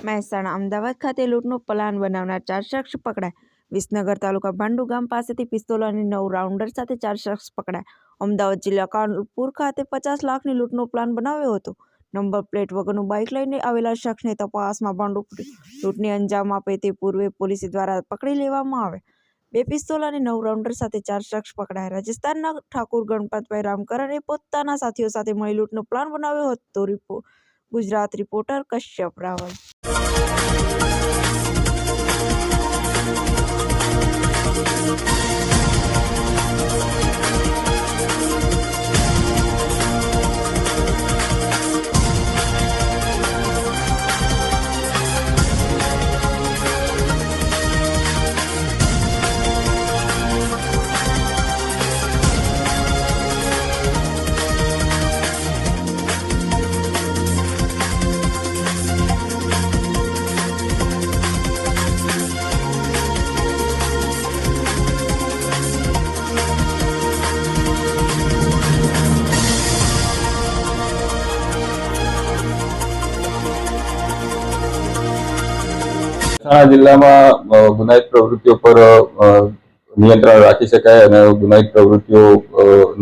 મહેસાણા અમદાવાદ ખાતે લૂંટનો પ્લાન બનાવનાર 4 શખ્સ પકડાયા। વિસનગર તાલુકા ભાંડુ ગામ પાસેથી પિસ્તોલ અને 9 રાઉન્ડર સાથે 4 શખ્સ પકડાયા। અમદાવાદ જિલ્લા કાલુપુર ખાતે 50 લાખની લૂંટનો પ્લાન બનાવ્યો હતો। નંબર પ્લેટ વગરનું બાઇક લઈને આવેલા શખ્સને તપાસમાં ભાંડુ લૂંટને અંજામ આપે તે પૂર્વે પોલીસ દ્વારા પકડી લેવામાં આવ્યા। 2 પિસ્તોલ અને 9 રાઉન્ડર સાથે 4 શખ્સ પકડાયા। રાજસ્થાનના ઠાકુર ગણપતભાઈ રામકરણે પોતાના સાથીઓ સાથે મળી લૂંટનો પ્લાન બનાવ્યો હતો। ગુજરાત રિપોર્ટર કશ્યપ રાવલ। મહેસાણા જિલ્લામાં ગુનાહિત પ્રવૃત્તિઓ પર નિયંત્રણ રાખી શકાય અને ગુનાહિત પ્રવૃત્તિઓ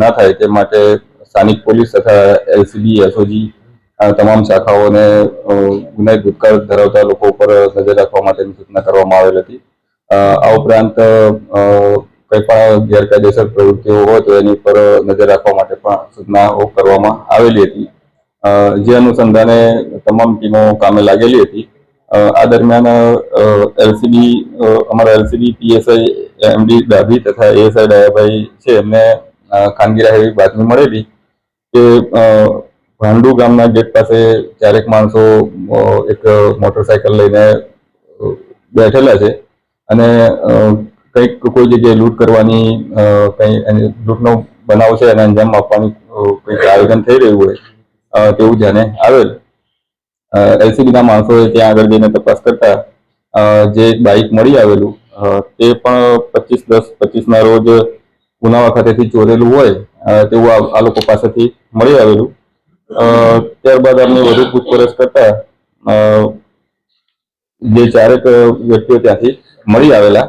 ના થાય તે માટે સ્થાનિક પોલીસ તથા એલસીબી, એસઓજી તમામ શાખાઓને ગુનાહિત ભૂતકાળ ધરાવતા લોકો પર નજર રાખવા માટેની સૂચના કરવામાં આવેલ હતી। આ ઉપરાંત કંઈ પણ ગેરકાયદેસર પ્રવૃત્તિઓ હોય તો એની પર નજર રાખવા માટે પણ સૂચનાઓ કરવામાં આવેલી હતી, જે અનુસંધાને તમામ ટીમો કામે લાગેલી હતી। આ દરમિયાન અમારા એલસીબી પીએસઆઈ એમડી ડાભી તથા એએસઆઈ ડાયાભાઈ છે એમને ખાનગી રાહે બાતમી મળેલી કે ભાંડુ ગામના ગેટ પાસે 4 માણસો એક મોટરસાયકલ લઈને બેઠેલા છે અને કંઈક કોઈ જગ્યાએ લૂંટ કરવાની લૂંટનો બનાવ છે અને અંજામ આપવાની કંઈક આયોજન થઈ રહ્યું હોય તેવું ધ્યાને આવેલ। એલસીબીના માણસોએ ત્યાં આગળ જઈને તપાસ કરતા જે બાઇક મળી આવેલું તે પણ 25/10/25ના રોજ ઉનાવા ખાતેથી ચોરેલું હોય તેવું આ લોકો પાસેથી મળી આવેલું। ત્યારબાદ અમને વધુ પૂછપરછ કરતા જે 4 વ્યક્તિઓ ત્યાંથી મળી આવેલા।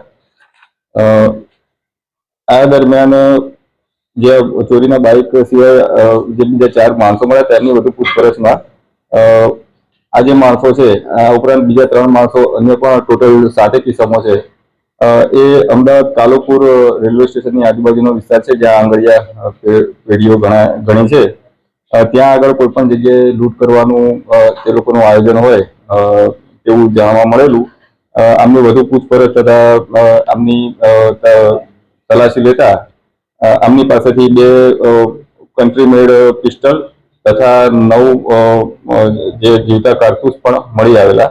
આ દરમિયાન જે ચોરીના બાઇક સિવાય જે બીજા 4 માણસો મળ્યા તેમની વધુ પૂછપરછમાં આ જે માણસો છે આ ઉપરાંત બીજા 3 માણસો અન્ય પણ ટોટલ 7 કિસ્સામાં છે એ અમદાવાદ કાલુપુર રેલવે સ્ટેશનની આજુબાજુનો વિસ્તાર છે જ્યાં આંગળીયા પેઢીઓ ઘણી છે ત્યાં આગળ કોઈ પણ જગ્યાએ લૂંટ કરવાનું તે લોકોનું આયોજન હોય તેવું જાણવા મળેલું। આમની વધુ પૂછપરછ તથા આમની તલાશી લેતા આમની પાસેથી 2 કન્ટ્રી મેડ પિસ્ટલ તથા 9 જે જીવતા કારતૂસ પણ મળી આવેલા।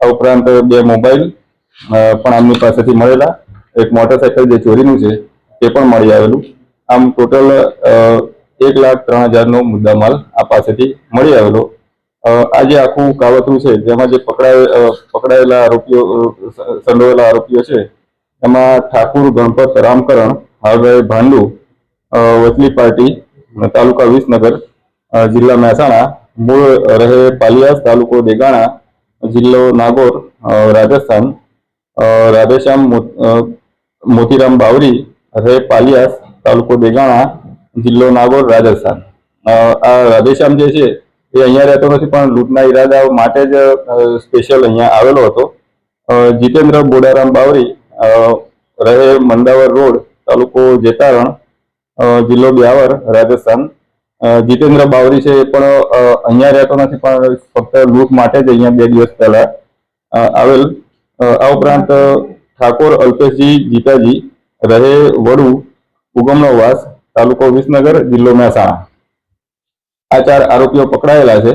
આ ઉપરાંત 2 મોબાઈલ પણ આમની પાસેથી મળેલા, એક મોટરસાયકલ જે ચોરીનું છે તે પણ મળી આવેલું। આમ ટોટલ 1,03,000નો મુદ્દામાલ આ પાસેથી મળી આવેલો। આ જે આખું કાવતરું છે જેમાં જે પકડાયેલા આરોપીઓ સંડોવાયેલા આરોપીઓ છે એમાં ઠાકુર ગણપત રામકરણ હાલભાઈ ભાંડુ વચલી પાર્ટી તાલુકા વિસનગર જિલ્લા મહેસાણા મૂળ રહે પાલિયાસ તાલુકો દેગાણા જિલ્લો નાગોર રાજસ્થાન રાધેશ્યામ મોતીરામ બાવરી રહે પાલિયાસ તાલુકો દેગાણા જિલ્લો નાગોર રાજસ્થાન। આ રાધેશ્યામ જે છે એ અહીંયા રહેતો નથી પણ લૂંટના ઈરાદા માટે જ સ્પેશિયલ અહીંયા આવેલો હતો। જીતેન્દ્ર બોડારામ બાવરી રહે મંડાવર રોડ તાલુકો જેતારણ જિલ્લો બ્યાવર રાજસ્થાન। જીતેન્દ્ર બાવરી છે એ પણ અહીંયા રહેતો નથી પણ ફક્ત લૂંટ માટે જ અહીંયા 2 દિવસ પહેલા આવેલ। આ ઉપરાંત ઠાકોર અલ્પેશજી જીતાજી રહે વડુ ઉગમનો વાસ તાલુકો વિસનગર જિલ્લો મહેસાણા। આ 4 આરોપીઓ પકડાયેલા છે।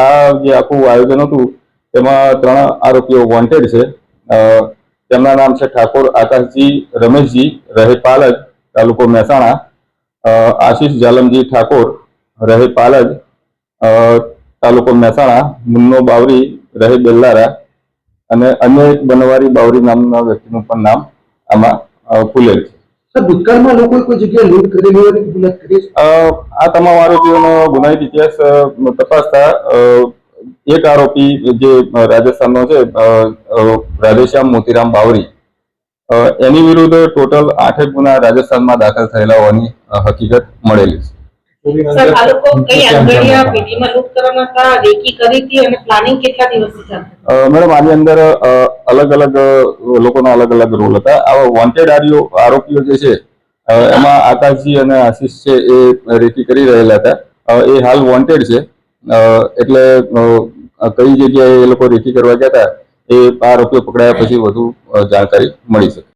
આ જે આખું આયોજન હતું તેમાં 3 આરોપીઓ વોન્ટેડ છે। તેમના નામ છે ઠાકોર આકાશજી રમેશજી રહે પાલજ તાલુકો મહેસાણા, આશીષ જાલમજી ઠાકોર રહે પાલજ તાલુકો મહેસાણા, મુન્નો બાવરી રહે બેલ્લારા અને અન્ય એક બનવારી બાવરી નામના વ્યક્તિનું પણ નામ આમાં ખુલેલ છે। સર, ભૂતકાળમાં લોકોએ કોઈ જગ્યાએ લૂંટ કરેલી હોય કે ગુનાહિત કરી? આ તમામ આરોપીઓનો ગુનાહિત ઇતિહાસ તપાસતા એક આરોપી જે રાજસ્થાનનો છે રાધેશ્યામ મોતીરામ બાવરી, એની વિરુદ્ધ ટોટલ 8 ગુના રાજસ્થાનમાં દાખલ થયેલા હોવાની હકીકત મળેલી છે. સર, આ લોકો કઈ આંગળીયા પેઢીમાં લૂંટ કરવાના હતા, રેકી કરી હતી અને પ્લાનિંગ કેટલા દિવસથી ચાલતું? મેડમ, આની અંદર અલગ અલગ લોકોના અલગ અલગ રોલ હતા. આવા વોન્ટેડ આરોપીઓ જે છે એમાં આકાશજી અને આશીષ છે એ રેકી કરી રહેલા હતા. એ હાલ વોન્ટેડ છે. એટલે કઈ જગ્યાએ એ લોકો રેકી કરવા ગયા હતા એ આરોપીઓ પકડાયા પછી વધુ જાણકારી મળી શકે.